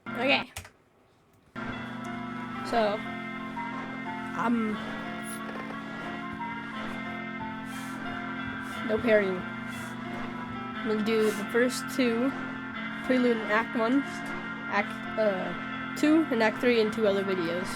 Okay. So, no parrying. I'm gonna do the first two, Prelude and Act 1, Act 2, and Act 3 in 2 other videos.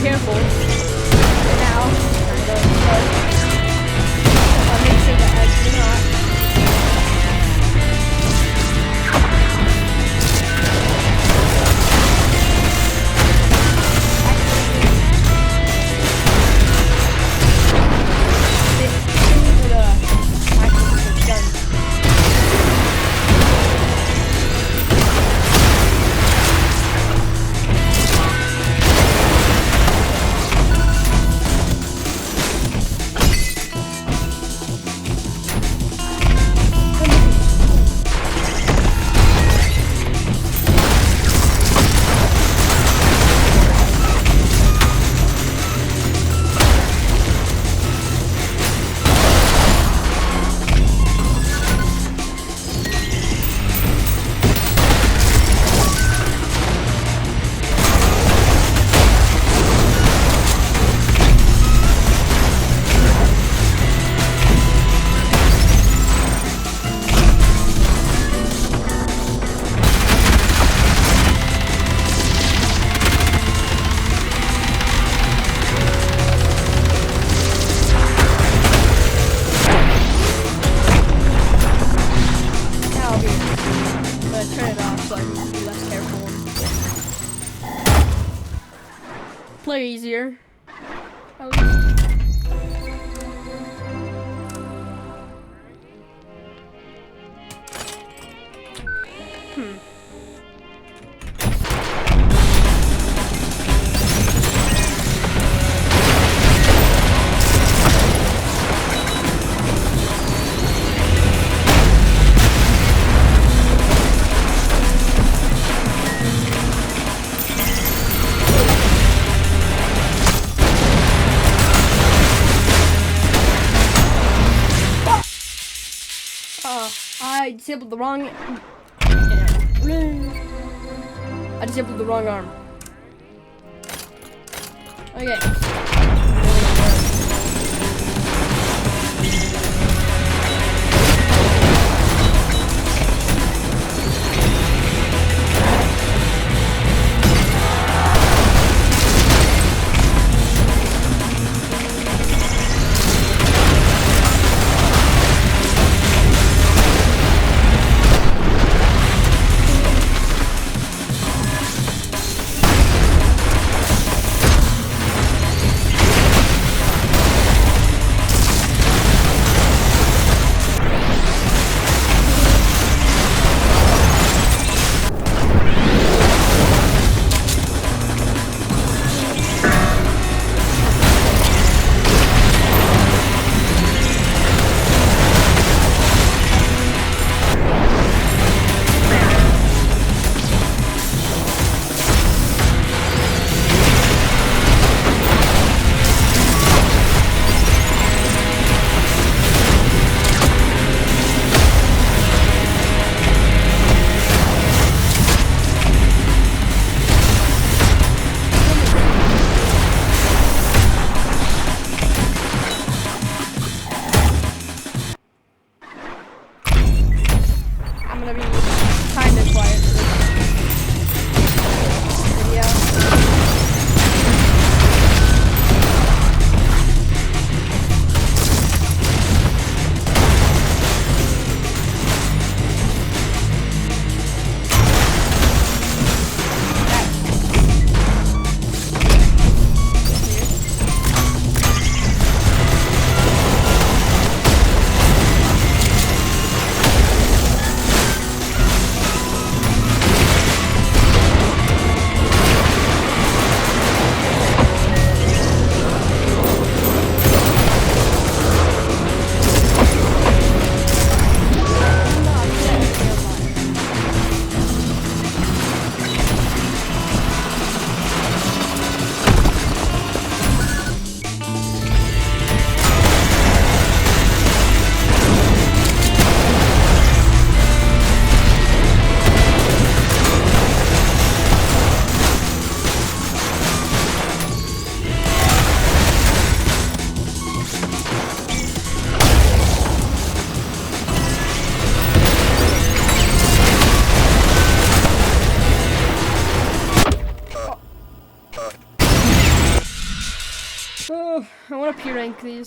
Careful. Now, I'll make sure that as you're not. Turn it off so I can be less careful. Play easier. I disabled the wrong. I disabled the wrong arm. Okay. Oh, I want to P-rank these.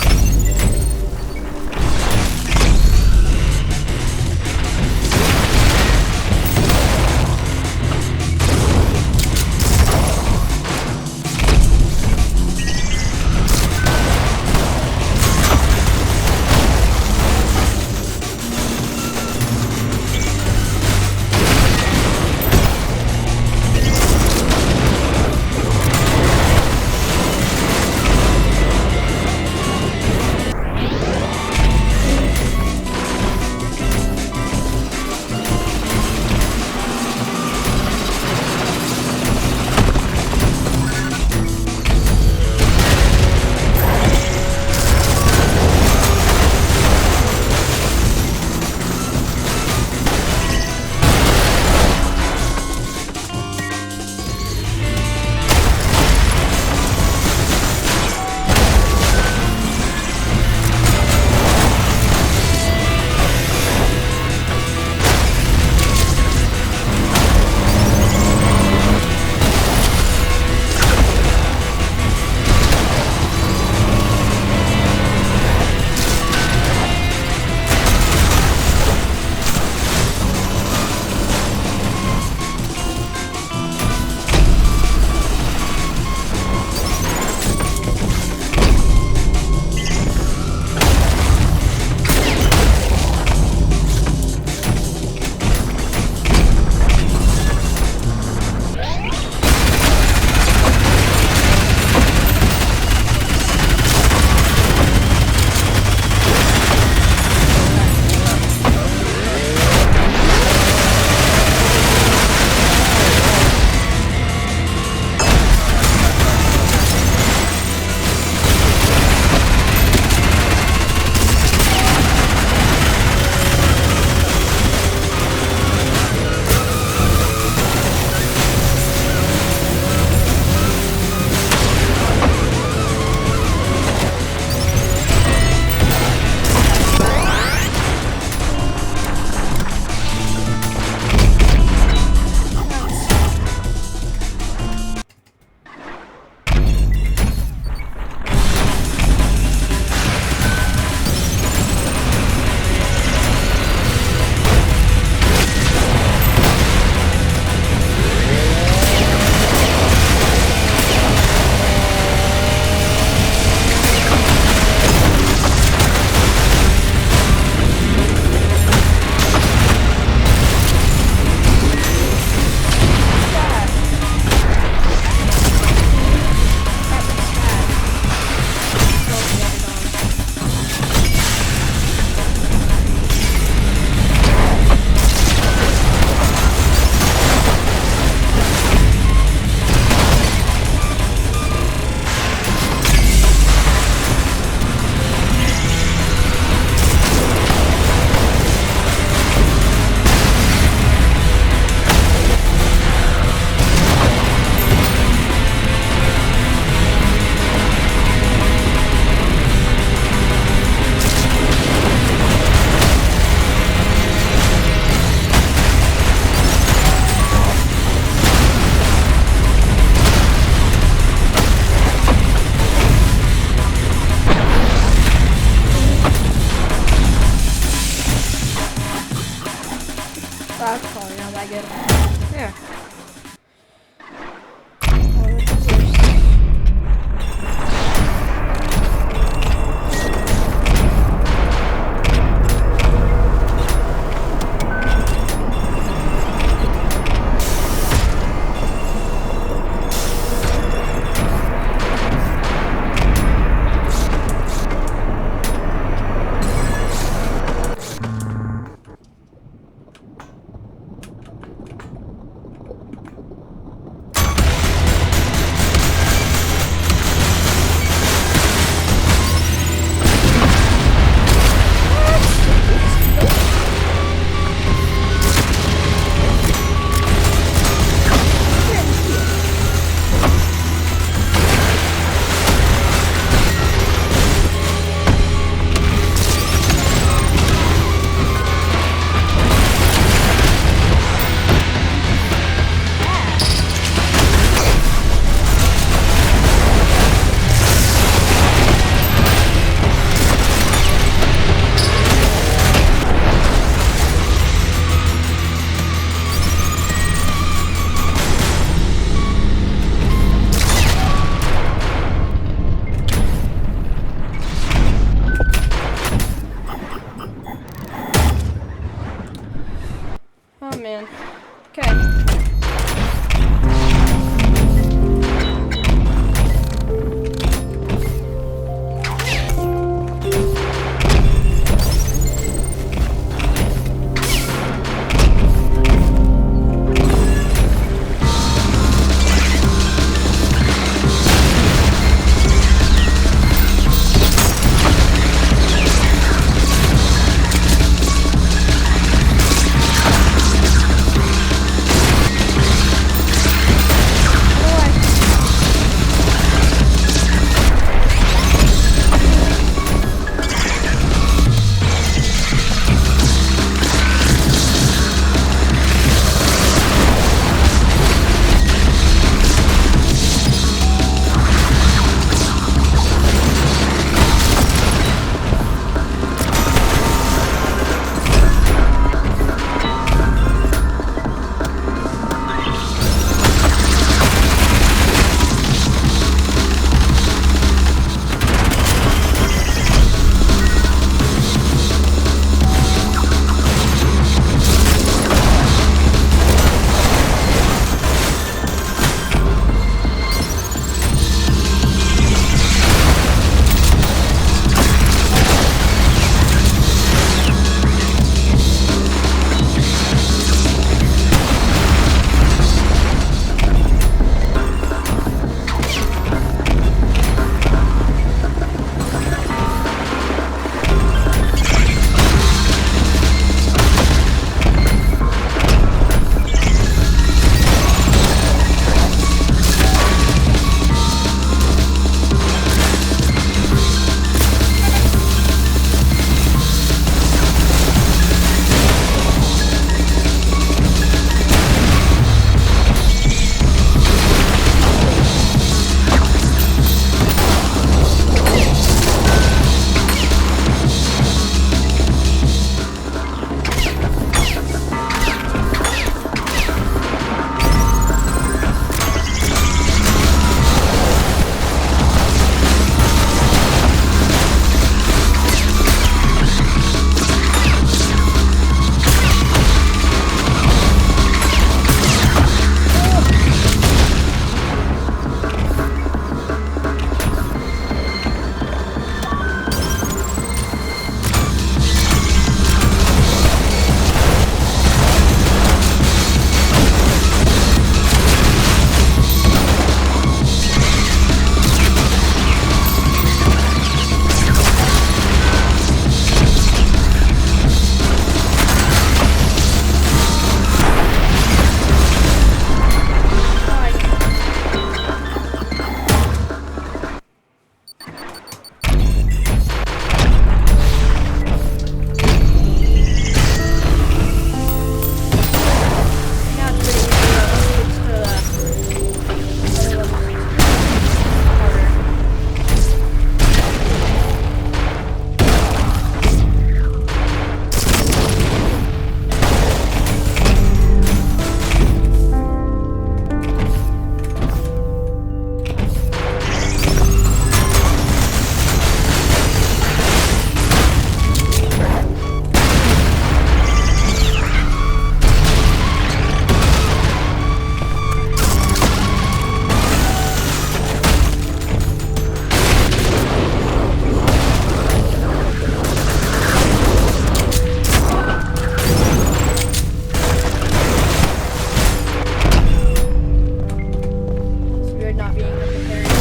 being of the parry.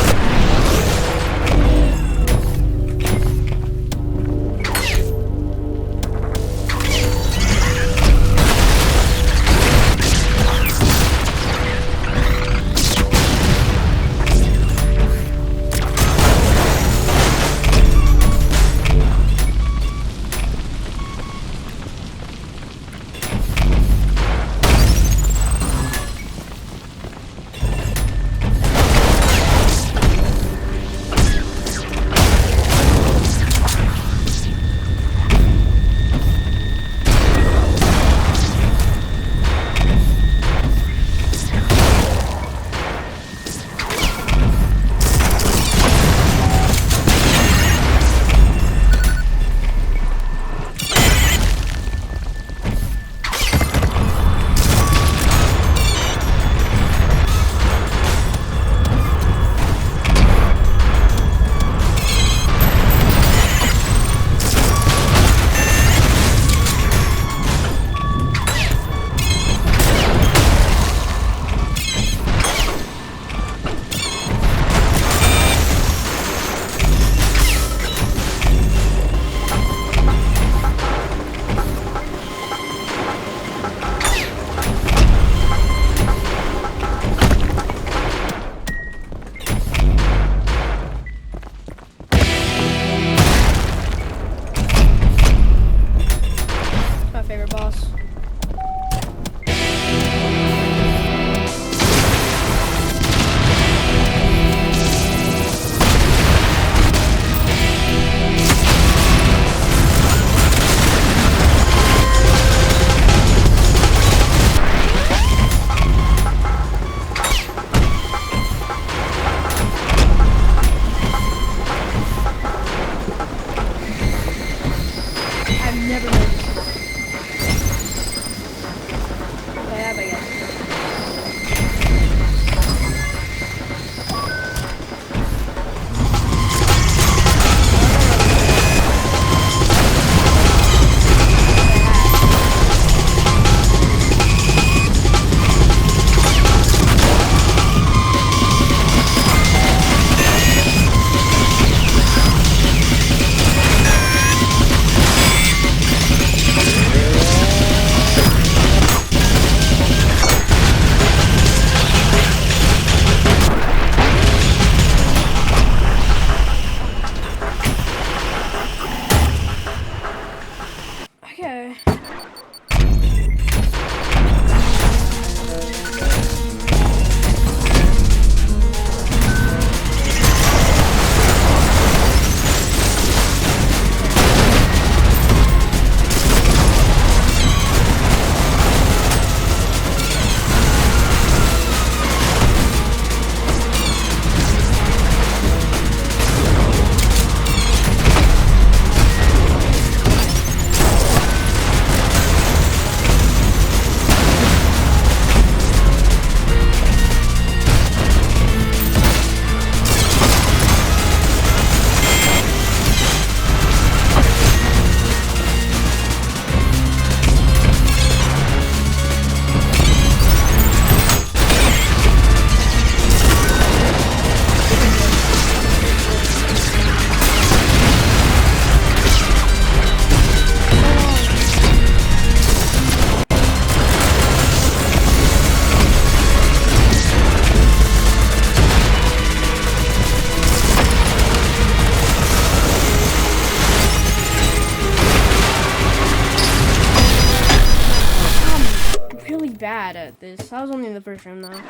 bad at this. I was only in the first room though.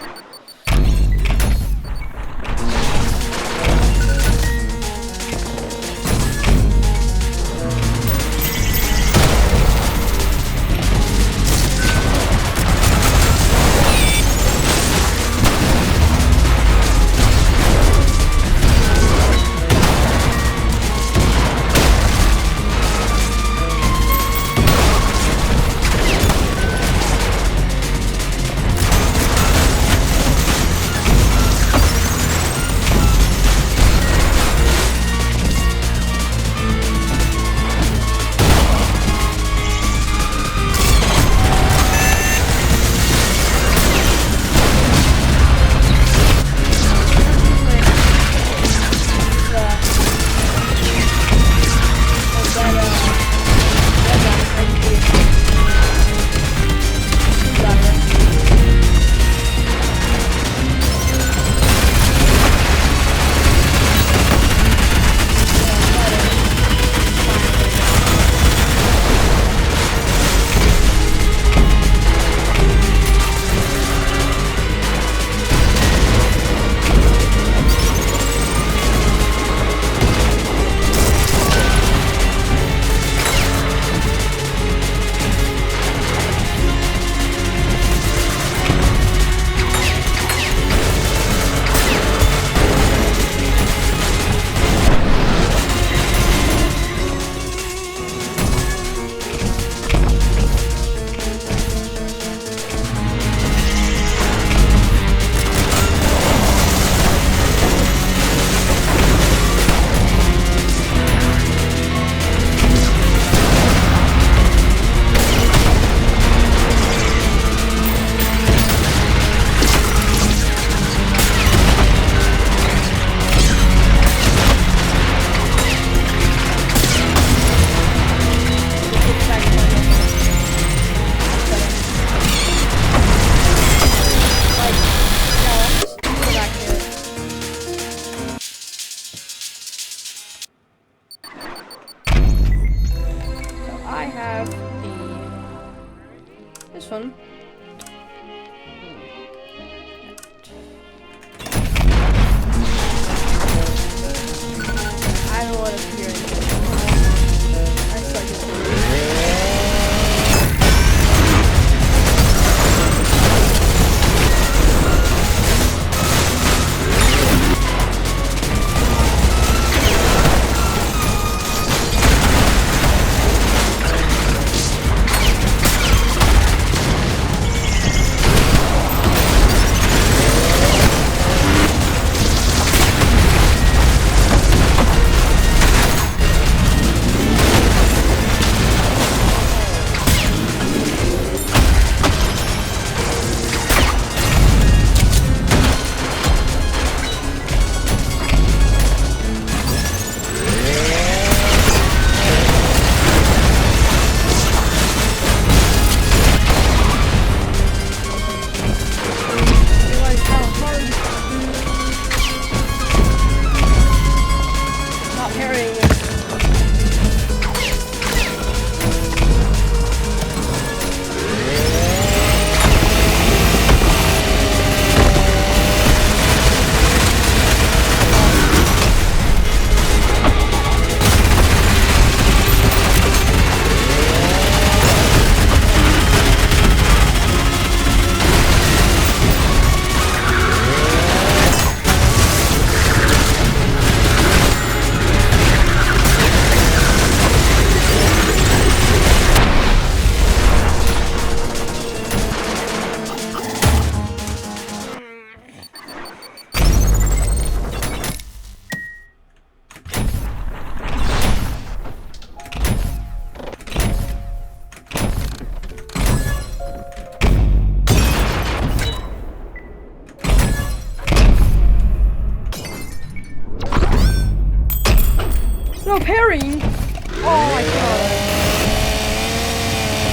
no parrying. Oh my god.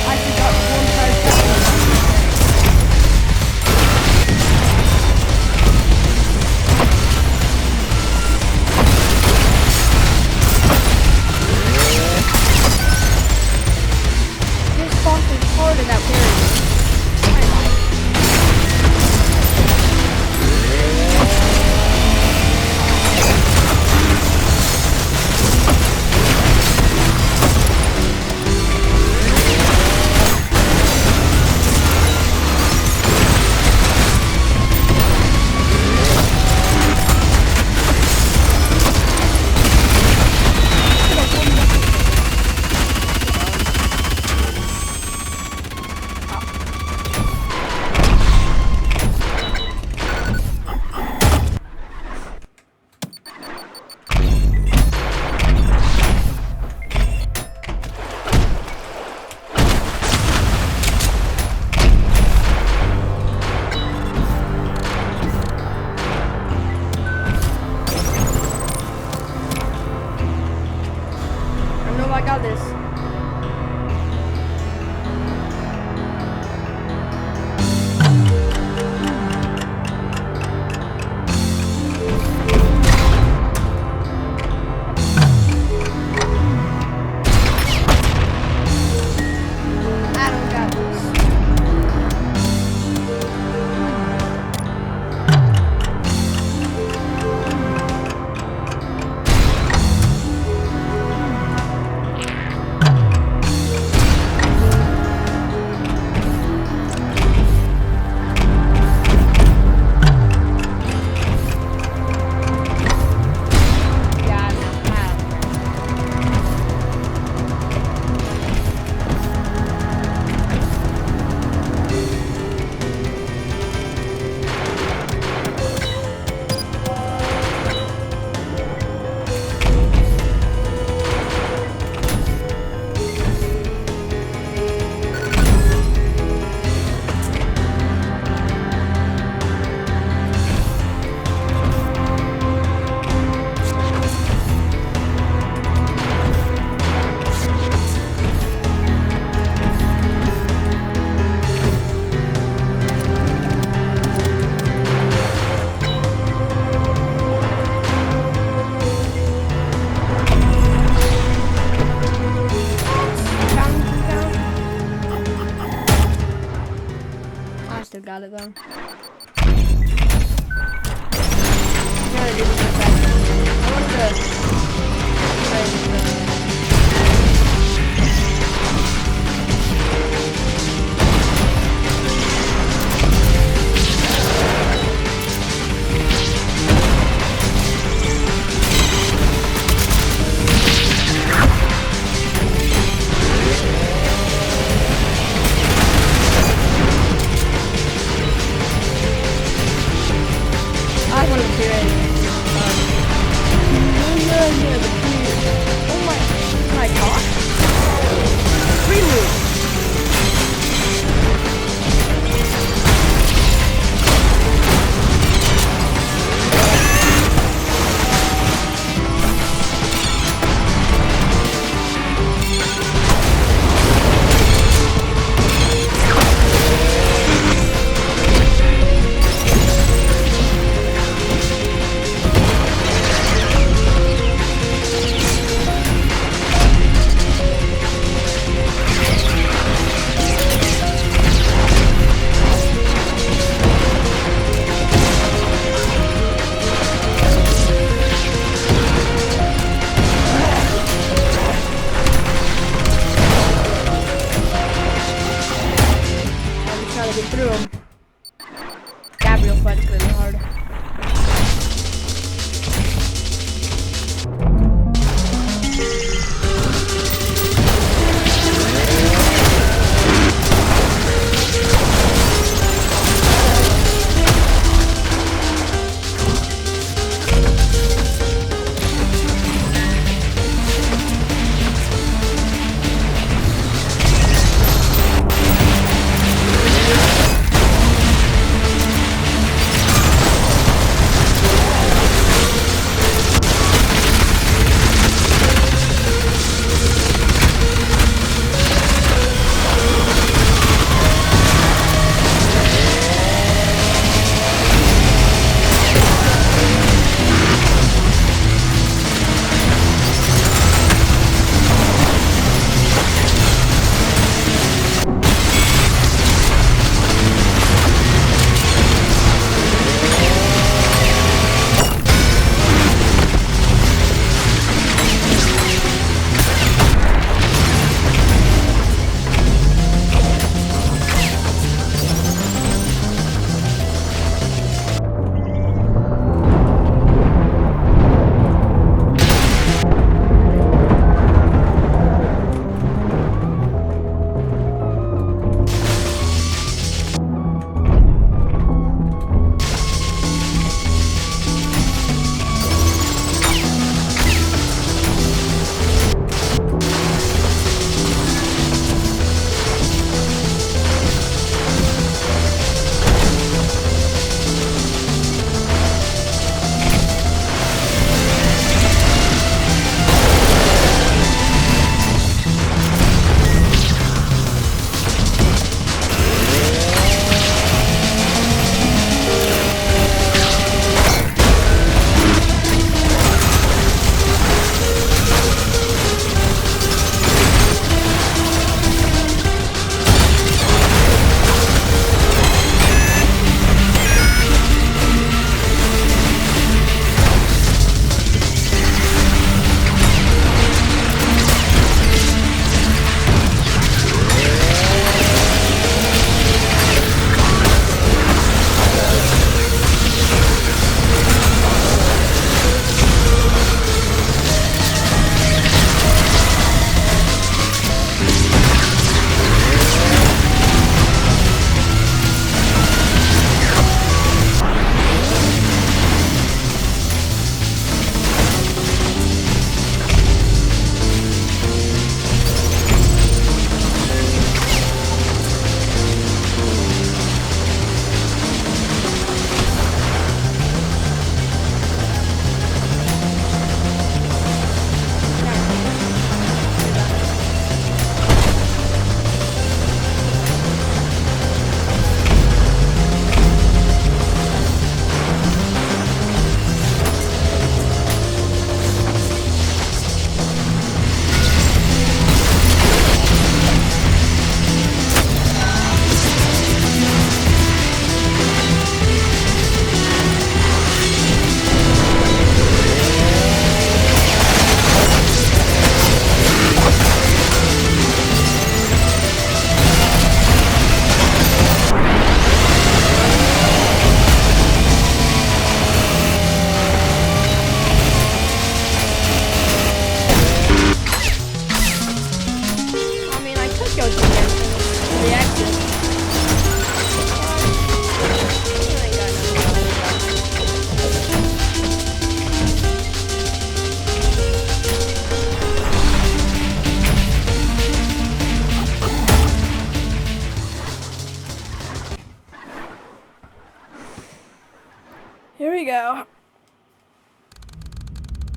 I forgot one time. This boss is hard without parrying. I got this. I don't got this. Still got it though. Gotta do this fast. I want to. I want to do it. Oh my god. Prelude.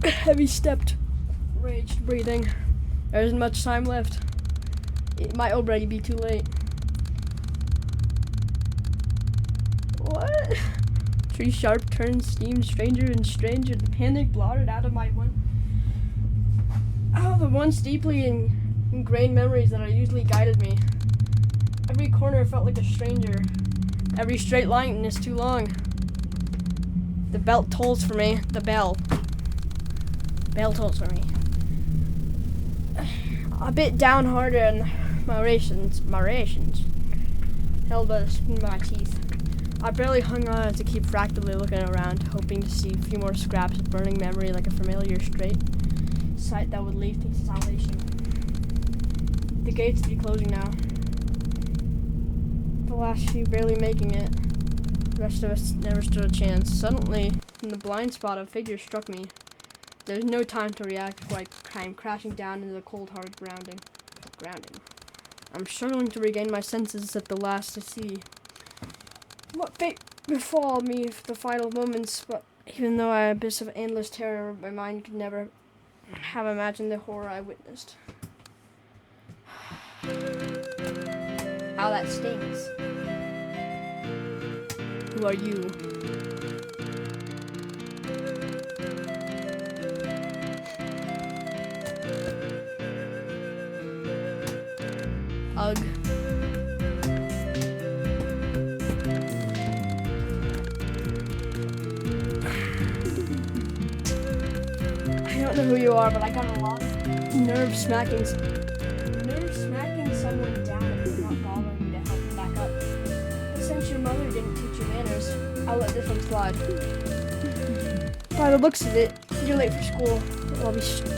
Heavy-stepped, raged breathing. There isn't much time left. It might already be too late. What? Tree sharp turns seemed stranger and stranger. The panic blotted out of my the once deeply ingrained memories that are usually guided me. Every corner felt like a stranger. Every straight line is too long. The bell tolls for me. The bell. Bell tolls for me. A bit downhearted and my rations. Held by the skin of my teeth. I barely hung on to keep fractally looking around, hoping to see a few more scraps of burning memory like a familiar straight sight that would lead to salvation. The gates be closing now. The last few barely making it. The rest of us never stood a chance. Suddenly, from the blind spot, a figure struck me. There's no time to react before I came crashing down into the cold hard grounding. I'm struggling to regain my senses at the last to see what fate befall me for the final moments, but even though I had abyss of endless terror, my mind could never have imagined the horror I witnessed. How that stings. Who are you? Ugh. I don't know who you are, but I got a lot of nerve smacking someone down if they're not bothering me to help them back up. Since your mother didn't teach you manners, I'll let this one slide. By the looks of it, you're late for school. I'll be struck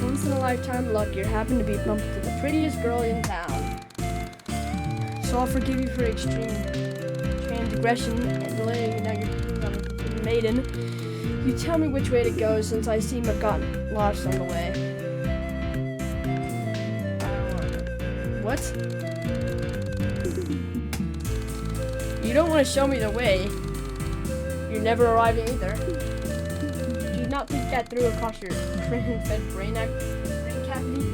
once in a lifetime luck. You happen to be bumped to the prettiest girl in town. So I'll forgive you for extreme transgression and delaying. Now you're a maiden. You tell me which way to go, since I seem to have gotten lost on the way. What? You don't want to show me the way. You're never arriving either. Do you not think that through across your fed brain cavity?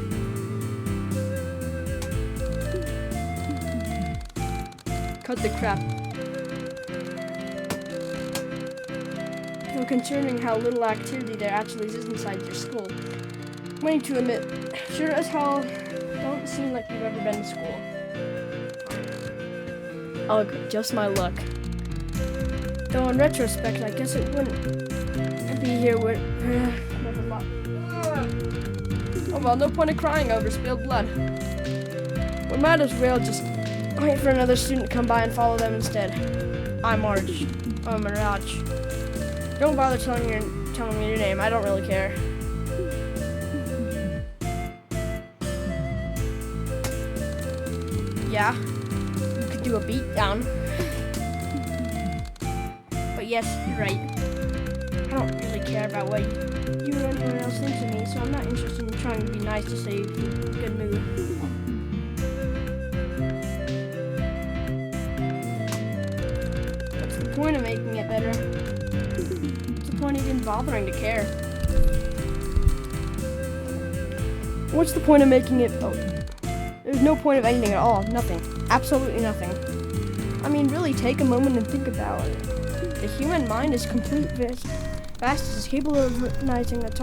Cut the crap. Though concerning how little activity there actually is inside your skull. I'm waiting to admit, sure as hell don't seem like you've ever been to school. Ugh, just my luck. Though in retrospect, I guess it wouldn't be here with oh well, no point in crying over spilled blood. We might as well just wait for another student to come by and follow them instead. I'm Marge. Oh, Mirage. Don't bother telling me your name. I don't really care. Yeah, you could do a beat down. But yes, you're right. I don't really care about what you or anyone else thinks of me, so I'm not interested in trying to be nice to stay in a good mood. What's the point of making it better? What's the point of even bothering to care? What's the point of making it... Oh, there's no point of anything at all. Nothing. Absolutely nothing. I mean, really take a moment and think about it. The human mind is complete vast, is capable of recognizing its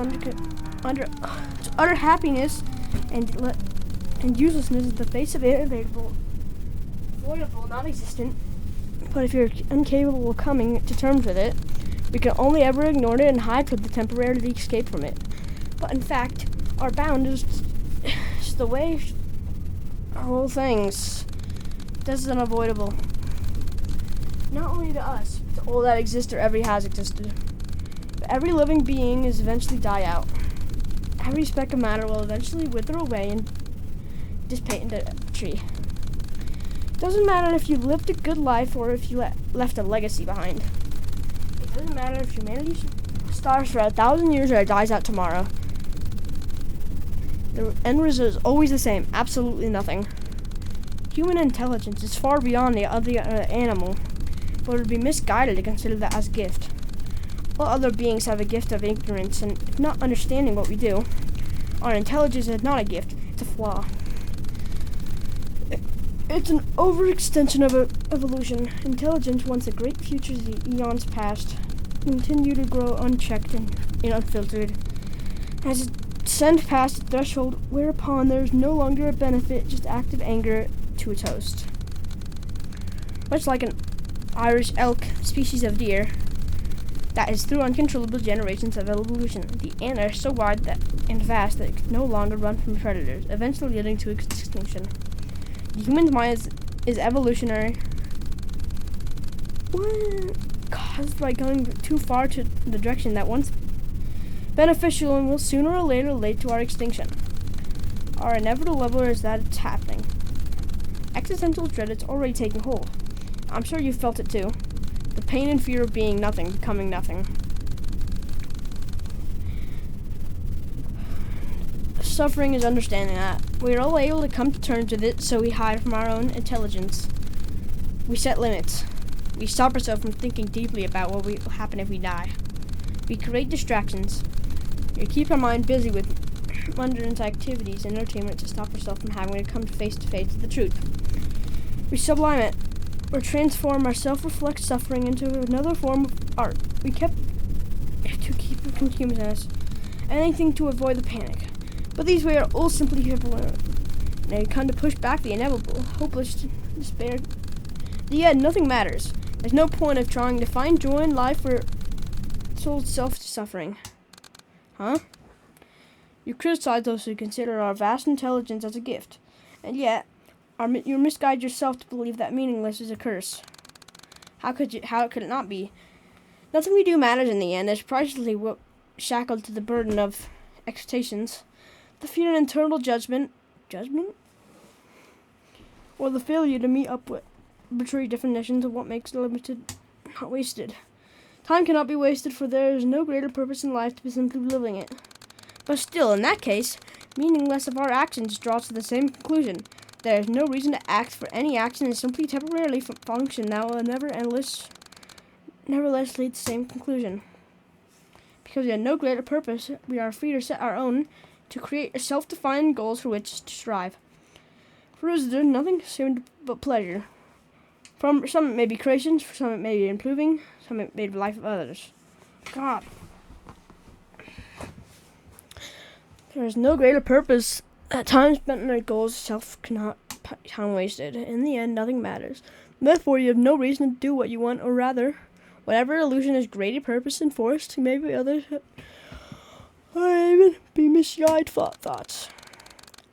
utter happiness and uselessness in the face of it, avoidable, non-existent. But if you're incapable of coming to terms with it, we can only ever ignore it and hide for the temporarily escape from it. But in fact, our bound is the way all things. This is unavoidable. Not only to us, but to all that exists or ever has existed. But every living being is eventually die out. Every speck of matter will eventually wither away and dissipate into a tree. Doesn't matter if you lived a good life or if you left a legacy behind. It doesn't matter if humanity starves for 1,000 years or it dies out tomorrow. The end result is always the same, absolutely nothing. Human intelligence is far beyond the other animal, but it would be misguided to consider that as a gift. All other beings have a gift of ignorance and not understanding what we do. Our intelligence is not a gift, it's a flaw. It's an overextension of evolution. Intelligence, once a great future the eons past, continue to grow unchecked and unfiltered. As it ascends past the threshold whereupon there is no longer a benefit, just active anger to its host. Much like an Irish elk species of deer, that is through uncontrollable generations of evolution. The ant are so wide that and vast that it can no longer run from predators, eventually leading to extinction. The human mind is evolutionary. Caused by going too far to the direction that once beneficial and will sooner or later lead to our extinction. Our inevitable level is that it's happening. Existential dread is already taking hold. I'm sure you felt it too. The pain and fear of being nothing, becoming nothing. Suffering is understanding that. We are all able to come to terms with it, so we hide from our own intelligence. We set limits. We stop ourselves from thinking deeply about what will happen if we die. We create distractions. We keep our mind busy with mundane activities and entertainment to stop ourselves from having to come face to face with the truth. We sublime it, or transform our self-reflect suffering into another form of art. We kept to keep it from humans us, anything to avoid the panic. But these ways are all simply hypocritical. Now you come to push back the inevitable, hopeless despair. In the end, nothing matters. There's no point of trying to find joy in life or soul self-suffering. Huh? You criticize those who consider our vast intelligence as a gift, and yet you misguide yourself to believe that meaningless is a curse. How could it not be? Nothing we do matters in the end, as precisely what shackled to the burden of expectations, the fear and internal judgment, or the failure to meet up with arbitrary definitions of what makes limited not wasted. Time cannot be wasted, for there is no greater purpose in life to be simply living it. But still, in that case, meaningless of our actions draws to the same conclusion. There is no reason to act, for any action is simply temporarily function that will nevertheless lead to the same conclusion. Because we have no greater purpose, we are free to set our own, to create self-defined goals for which to strive. For us, there is nothing save but pleasure. From some it may be creations, for some it may be improving, some it may be the life of others. God. There is no greater purpose. At time spent on our goals, self cannot time wasted. In the end, nothing matters. Therefore, you have no reason to do what you want, or rather, whatever illusion is greater purpose and force to maybe others, or even be misguided thoughts.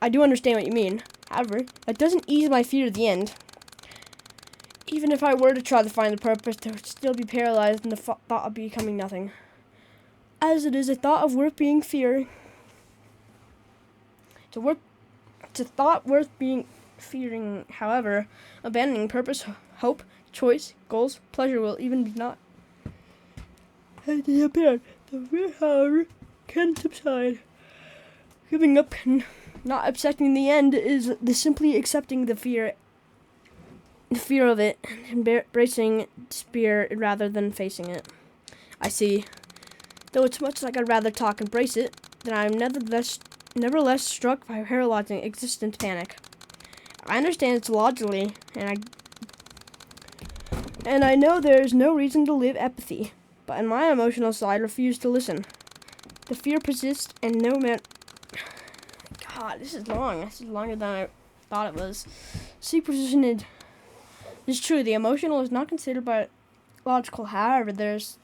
I do understand what you mean. However, that doesn't ease my fear at the end. Even if I were to try to find the purpose, there would still be paralyzed in the thought of becoming nothing. As it is a thought of worth being feared. It's a thought worth being fearing, however, abandoning purpose, hope, choice, goals, pleasure will even be not disappeared. The fear, however, can subside. Giving up and not accepting the end is simply accepting the fear of it and embracing despair rather than facing it. I see. Though it's much like I'd rather talk and embrace it, then I'm nevertheless struck by paralyzing existence panic. I understand it's logically, and I know there is no reason to live apathy, but in my emotional side, refuse to listen. The fear persists, and no man. God, this is long. This is longer than I thought it was. See, positioned. It's true. The emotional is not considered by logical. However, there's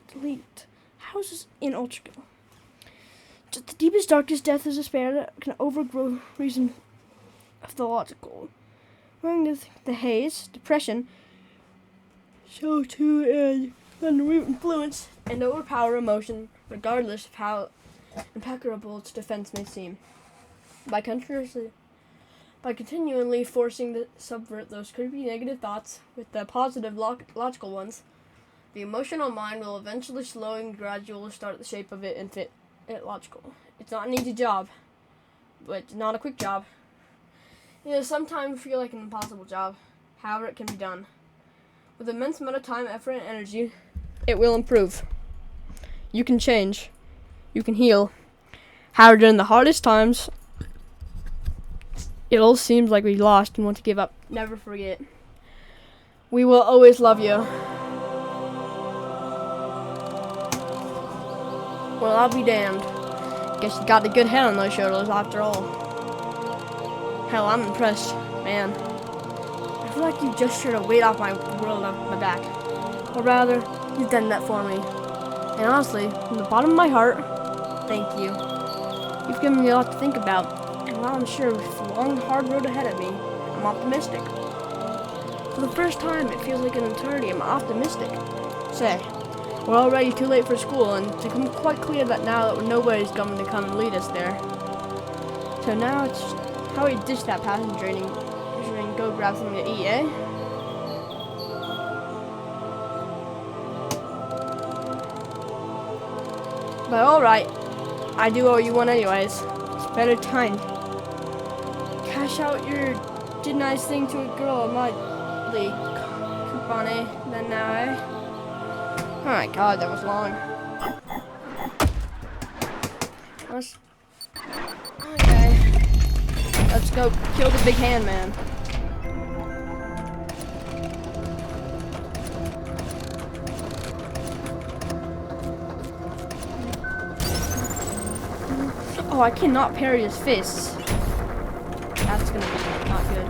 delete houses in ultrakill. Just the deepest, darkest death is despair that can overgrow reason of the logical. Running the haze, depression, so to an influence and overpower emotion, regardless of how impeccable its defense may seem. By continually forcing to subvert those creepy negative thoughts with the positive logical ones, the emotional mind will eventually slowly and gradually start the shape of it and fit it logical. It's not an easy job, but it's not a quick job. It will sometimes feel like an impossible job. However, it can be done. With immense amount of time, effort, and energy, it will improve. You can change. You can heal. However, during the hardest times, it all seems like we lost and want to give up. Never forget. We will always love you. Well, I'll be damned. Guess you got a good head on those shoulders after all. Hell, I'm impressed, man. I feel like you just shared a weight off my world off my back. Or rather, you've done that for me. And honestly, from the bottom of my heart, thank you. You've given me a lot to think about. And while I'm sure with the long, hard road ahead of me, I'm optimistic. For the first time, it feels like an eternity. I'm optimistic. Say, we're already too late for school, and it's become quite clear that now that nobody's going to come and lead us there. So now it's just how we ditch that passenger and go grab something to eat, eh? But alright, I do owe you one anyways. It's better time. Cash out your did nice thing to a girl on my league coupon, eh? Then now, eh? Oh my god, that was long. Okay. Let's go kill the big hand man. Oh, I cannot parry his fists. That's gonna be not good.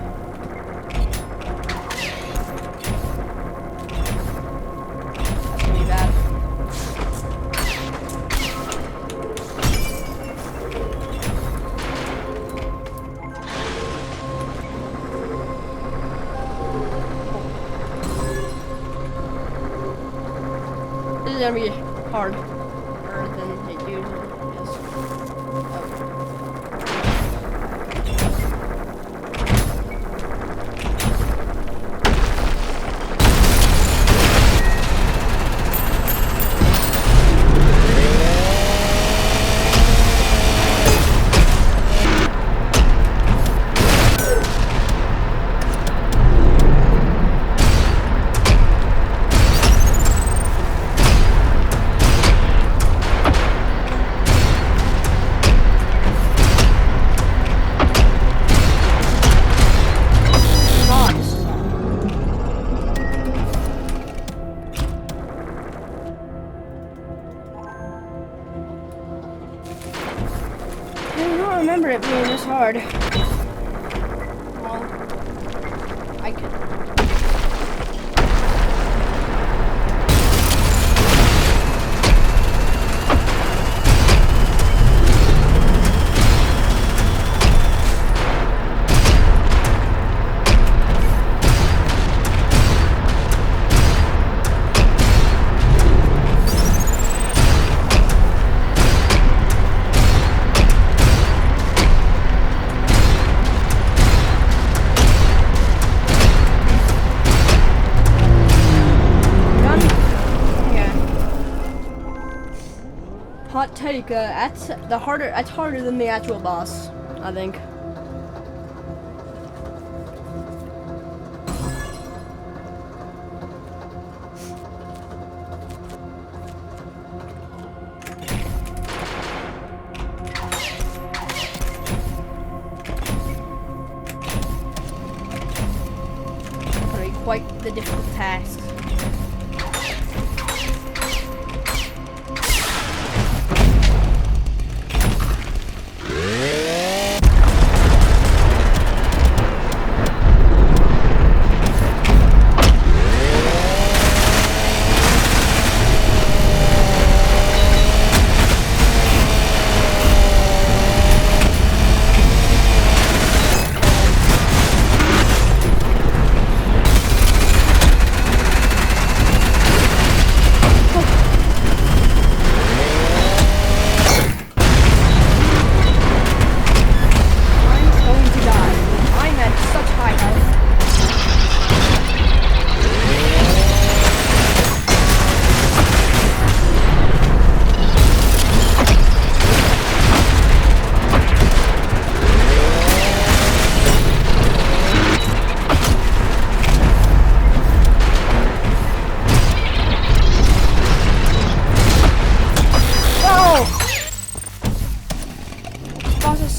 That's gonna be bad. This is gonna be hard. Harder than it usually is. I don't remember it being this hard. Well, I could. Hot take, that's harder than the actual boss, I think. Gonna be quite the difficult task.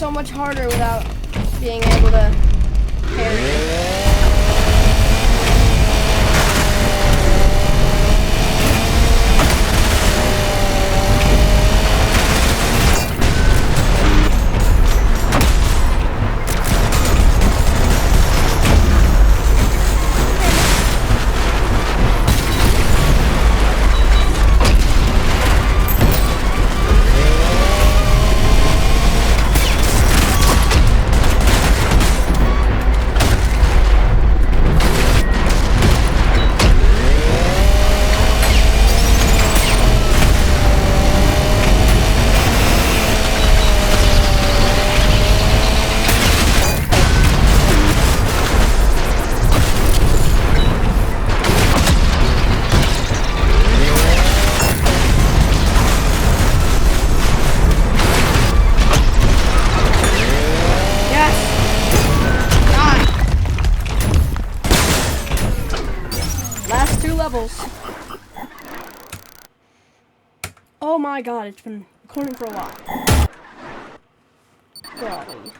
so much harder without being able to parry. Oh my god, it's been recording for a while. Golly.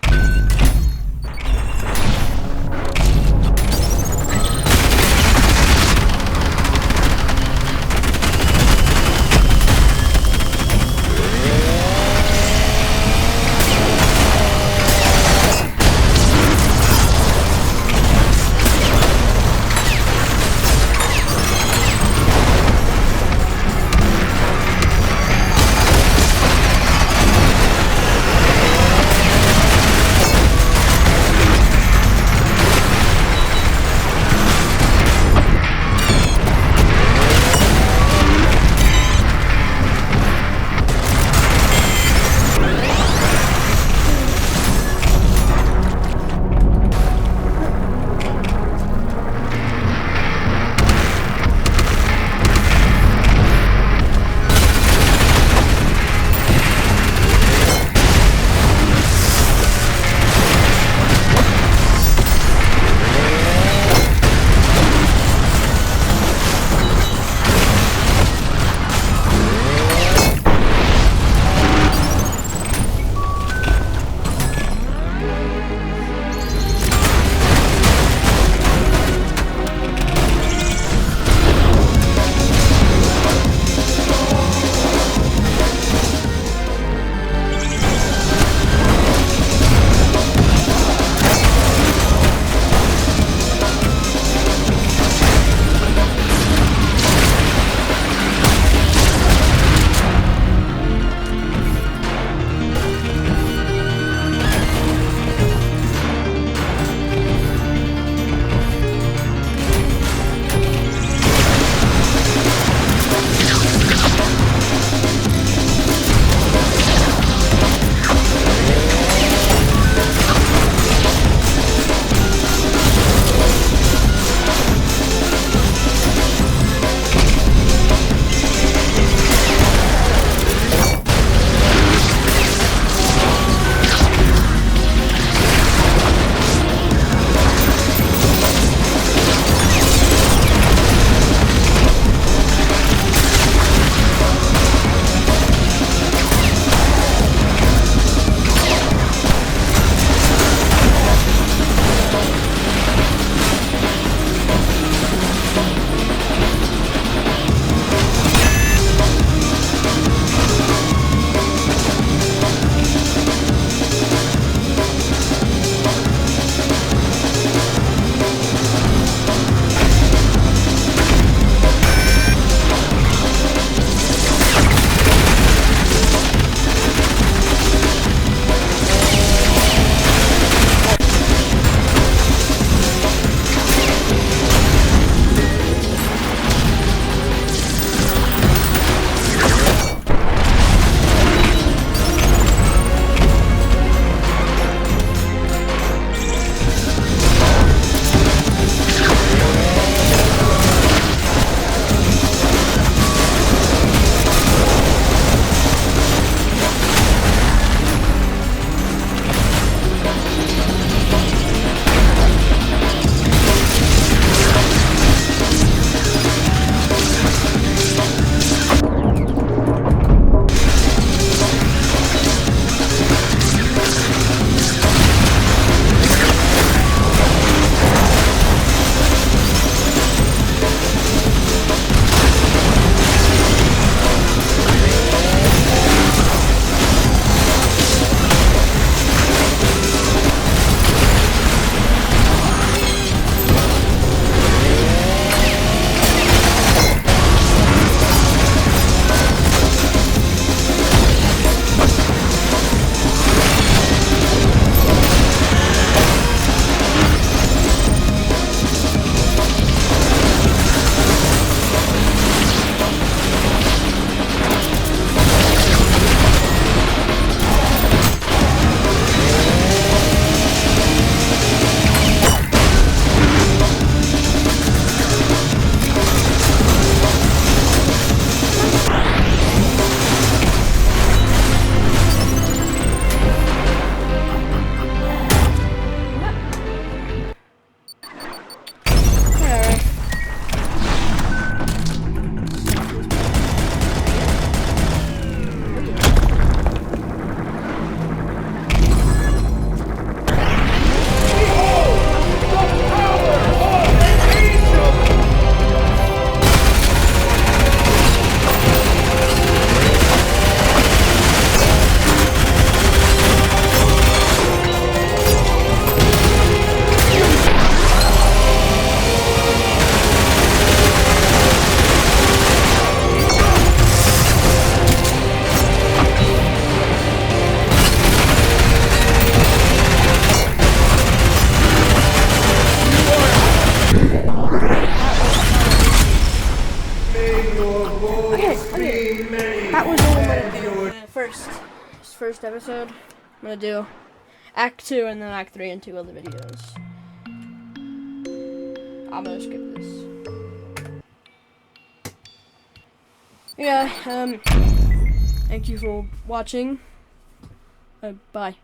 Okay. That was all I'm gonna do. First episode. I'm gonna do Act 2 and then Act 3 and 2 other videos. I'm gonna skip this. Yeah, thank you for watching. Bye.